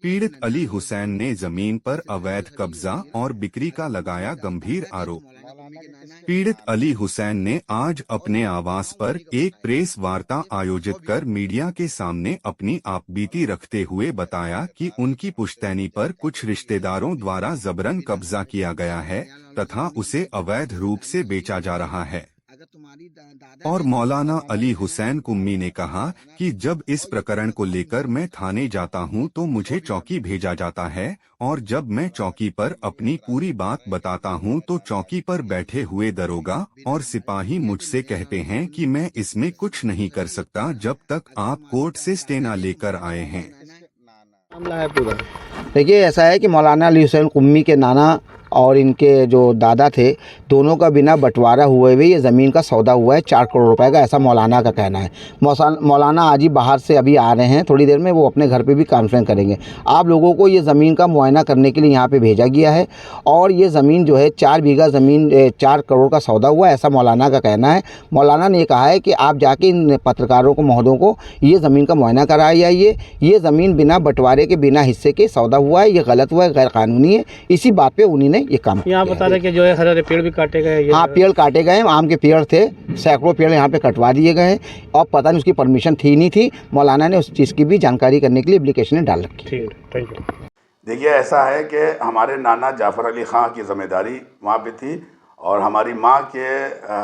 पीड़ित अली हुसैन ने जमीन पर अवैध कब्जा और बिक्री का लगाया गंभीर आरोप। पीड़ित अली हुसैन ने आज अपने आवास पर एक प्रेस वार्ता आयोजित कर मीडिया के सामने अपनी आपबीती रखते हुए बताया कि उनकी पुश्तैनी पर कुछ रिश्तेदारों द्वारा जबरन कब्जा किया गया है तथा उसे अवैध रूप से बेचा जा रहा है। और मौलाना अली हुसैन कुम्मी ने कहा कि जब इस प्रकरण को लेकर मैं थाने जाता हूं तो मुझे चौकी भेजा जाता है और जब मैं चौकी पर अपनी पूरी बात बताता हूं तो चौकी पर बैठे हुए दरोगा और सिपाही मुझसे कहते हैं कि मैं इसमें कुछ नहीं कर सकता जब तक आप कोर्ट से स्टे ना लेकर आए हैं। मामला है पूरा। देखिए, ऐसा है कि मौलाना अली हुसैन कुम्मी के नाना और इनके जो दादा थे, दोनों का बिना बंटवारा हुए हुए ये ज़मीन का सौदा हुआ है 4 करोड़ रुपए का, ऐसा मौलाना का कहना है। मौलाना आज ही बाहर से अभी आ रहे हैं, थोड़ी देर में वो अपने घर पे भी कॉन्फ्रेंस करेंगे। आप लोगों को ये ज़मीन का मुआयना करने के लिए यहाँ पे भेजा गया है और ये ज़मीन जो है 4 बीघा ज़मीन 4 करोड़ का सौदा हुआ है, ऐसा मौलाना का कहना है। मौलाना ने कहा है कि आप जाके इन पत्रकारों को, महोदयों को ये ज़मीन का मुआयना कराई आइए। ये ज़मीन बिना बंटवारे के, बिना हिस्से के सौदा हुआ है, ये गलत हुआ है, गैर कानूनी है। इसी बात पे उन्हीं ने ये काम यहाँ बता रहे कि जो है हरे पेड़ भी काटे गए। हाँ, पेड़ काटे गए, आम के पेड़ थे, सैकड़ों पेड़ यहाँ पे कटवा दिए गए और पता नहीं उसकी परमिशन थी नहीं थी। मौलाना ने उस चीज़ की भी जानकारी करने के लिए एप्लीकेशन डाल रखी। ठीक, थैंक यू। देखिए, ऐसा है कि हमारे नाना जाफ़र अली ख़ां की ज़िम्मेदारी वहाँ पे थी और हमारी माँ के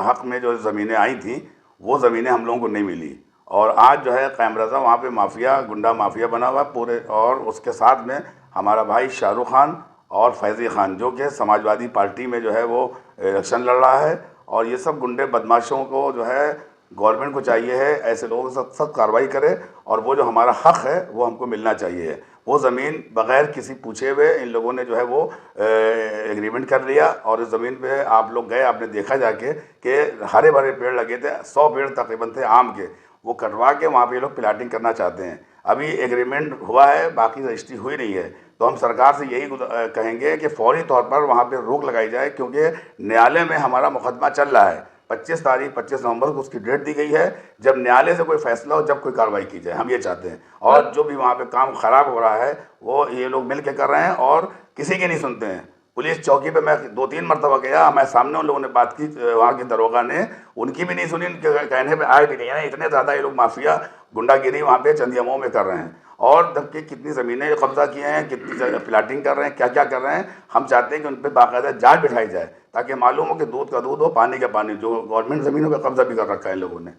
हक़ में जो ज़मीनें आई थी वो ज़मीनें हम लोगों को नहीं मिली। और आज जो है क़ायम रज़ा वहाँ पे माफिया, गुंडा माफिया बना हुआ पूरे, और उसके साथ में हमारा भाई शाहरुख खान और फैज़ी खान जो कि समाजवादी पार्टी में जो है वो इलेक्शन लड़ रहा है। और ये सब गुंडे बदमाशों को जो है गवर्नमेंट को चाहिए है ऐसे लोगों के सख्त कार्रवाई करे और वो जो हमारा हक़ है वो हमको मिलना चाहिए। वो ज़मीन बग़ैर किसी पूछे हुए इन लोगों ने जो है वो एग्रीमेंट कर लिया और इस ज़मीन पे आप लोग गए, आपने देखा जाके कि हरे भरे पेड़ लगे थे, 100 पेड़ तकरीबन थे आम के, वो कटवा के वहाँ पे ये लोग प्लाटिंग करना चाहते हैं। अभी एग्रीमेंट हुआ है, बाकी रजिस्ट्री हुई नहीं है। तो हम सरकार से यही कहेंगे कि फौरी तौर पर वहाँ पे रोक लगाई जाए, क्योंकि न्यायालय में हमारा मुकदमा चल रहा है। 25 नवंबर को उसकी डेट दी गई है, जब न्यायालय से कोई फैसला हो, जब कोई कार्रवाई की जाए, हम ये चाहते हैं। और जो भी वहाँ पे काम ख़राब हो रहा है वो ये लोग मिल के कर रहे हैं और किसी की नहीं सुनते हैं। पुलिस चौकी पे मैं 2-3 मरतबा गया, हमारे सामने उन लोगों ने बात की, वहाँ के दरोगा ने, उनकी भी नहीं सुनी, उनके कहने पे आए भी नहीं है। इतने ज़्यादा ये लोग माफिया गुंडागिरी वहाँ पे चंदियामऊ में कर रहे हैं और जबकि कितनी ज़मीनें कब्जा किए हैं, कितनी प्लाटिंग कर रहे हैं, क्या क्या कर रहे हैं। हम चाहते हैं कि उन पर बाकायदा जांच बिठाई जाए ताकि मालूम हो कि दूध का दूध हो, पानी का पानी। जो गवर्नमेंट ज़मीनों पर कब्जा भी कर रखा है इन लोगों ने।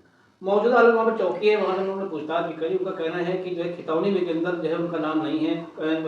मौजूदा हालत वहाँ पर चौकी है, वहाँ से उन्होंने पूछताछ भी करी। उनका कहना है कि जो है खितौनी में के अंदर जो है उनका नाम नहीं है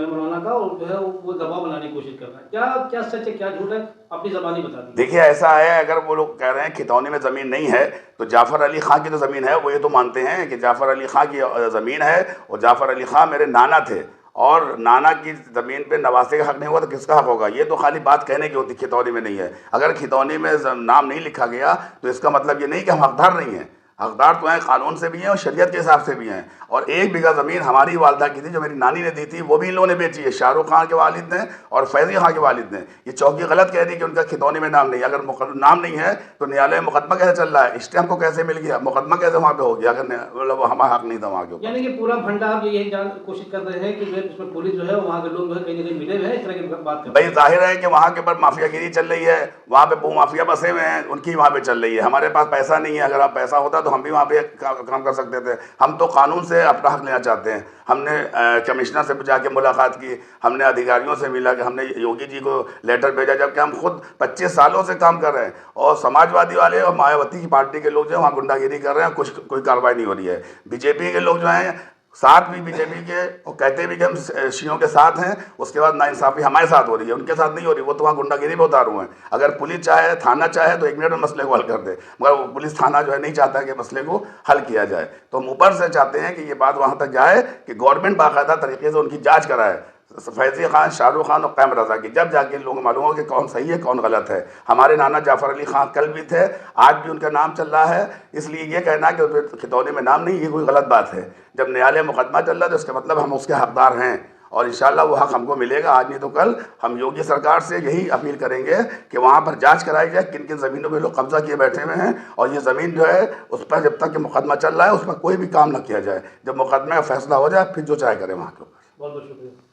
मौलाना का, और जो है वो दबाव बनाने की कोशिश कर रहा है। क्या सच है, क्या झूठ है, अपनी ज़बानी बता दीजिए। देखिए, ऐसा है, अगर वो लोग कह रहे हैं खितौनी में ज़मीन नहीं है तो जाफ़र अली ख़ां की तो ज़मीन है। वो ये तो मानते हैं कि जाफ़र अली ख़ां की ज़मीन है और जाफ़र अली ख़ां मेरे नाना थे और नाना की ज़मीन पे नवासे का हक़ नहीं हुआ तो किसका हक़ होगा? ये तो खाली बात कहने की होती, खितौनी में नहीं है। अगर खितौनी में नाम नहीं लिखा गया तो इसका मतलब ये नहीं कि हम हक़दार नहीं हैं। हक़दार तो हैं, कानून से भी हैं और शरीयत के हिसाब से भी हैं। और 1 बीघा ज़मीन हमारी वालदा की थी जो मेरी नानी ने दी थी, वो भी इन लोगों ने बेची है। शाहरुख खान के वालिद ने और फैज़ी खान के वालिद ने। ये चौकी गलत कह रही कि उनका खितौनी में नाम नहीं है। अगर नाम नहीं है तो न्यायालय मुकदमा कैसे चल रहा है, स्टे हमको कैसे मिल गया, मुकदमा कैसे वहाँ पे हो गया, अगर मतलब हमारा हक़ नहीं था वहाँ के ऊपर। यानी कि पूरा भंडा आप यही कोशिश कर रहे हैं कि जो है इसमें पुलिस जो है वहाँ के लोग जो है कहीं ना कहीं मिले हुए हैं, इस तरह की बात कर। भाई जाहिर है कि वहाँ के ऊपर माफियागिरी चल रही है, वहाँ पे भू माफिया बसे हुए हैं, उनकी वहाँ पे चल रही है। हमारे पास पैसा नहीं है, अगर आप पैसा होता तो हम भी वहाँ पे काम कर सकते थे। हम तो कानून से अपना हक़ लेना चाहते हैं। हमने कमिश्नर से जाके मुलाकात की, हमने अधिकारियों से मिला, कि हमने योगी जी को लेटर भेजा, जबकि हम खुद 25 सालों से काम कर रहे हैं और समाजवादी वाले और मायावती की पार्टी के लोग जो है वहाँ गुंडागिरी कर रहे हैं, कोई कार्रवाई नहीं हो रही है। बीजेपी के लोग जो हैं साथ भी बीजेपी के, और कहते भी कि हम शियों के साथ हैं, उसके बाद नाइंसाफ़ी हमारे साथ हो रही है, उनके साथ नहीं हो रही। वो तो वहाँ गुंडागिरी में उतारू हैं। अगर पुलिस चाहे, थाना चाहे तो 1 मिनट में मसले को हल कर दे, मगर वो पुलिस थाना जो है नहीं चाहता कि मसले को हल किया जाए। तो हम ऊपर से चाहते हैं कि ये बात वहाँ तक जाए कि गवर्नमेंट बाकायदा तरीके से उनकी जाँच कराए, फैज़ी खान, शाहरुख खान और क़ायम रज़ा की, जब जाके लोग मालूम हो कि कौन सही है कौन गलत है। हमारे नाना जाफ़र अली ख़ां कल भी थे, आज भी उनका नाम चल रहा है, इसलिए ये कहना कि खितौनी में नाम नहीं, ये कोई गलत बात है। जब न्यायालय मुकदमा चल रहा है तो इसका मतलब हम उसके हक़दार हैं और इंशाअल्लाह वो हक़ हमको मिलेगा। आज नहीं तो कल हम योगी सरकार से यही अपील करेंगे कि वहाँ पर जांच कराई जाए किन किन ज़मीनों पे लोग कब्जा किए बैठे हुए हैं, और ये ज़मीन जो है उस पर जब तक कि मुकदमा चल रहा है उस पर कोई भी काम न किया जाए। जब मुकदमे का फैसला हो जाए फिर जो चाहे करें वहाँ के ऊपर। बहुत बहुत शुक्रिया।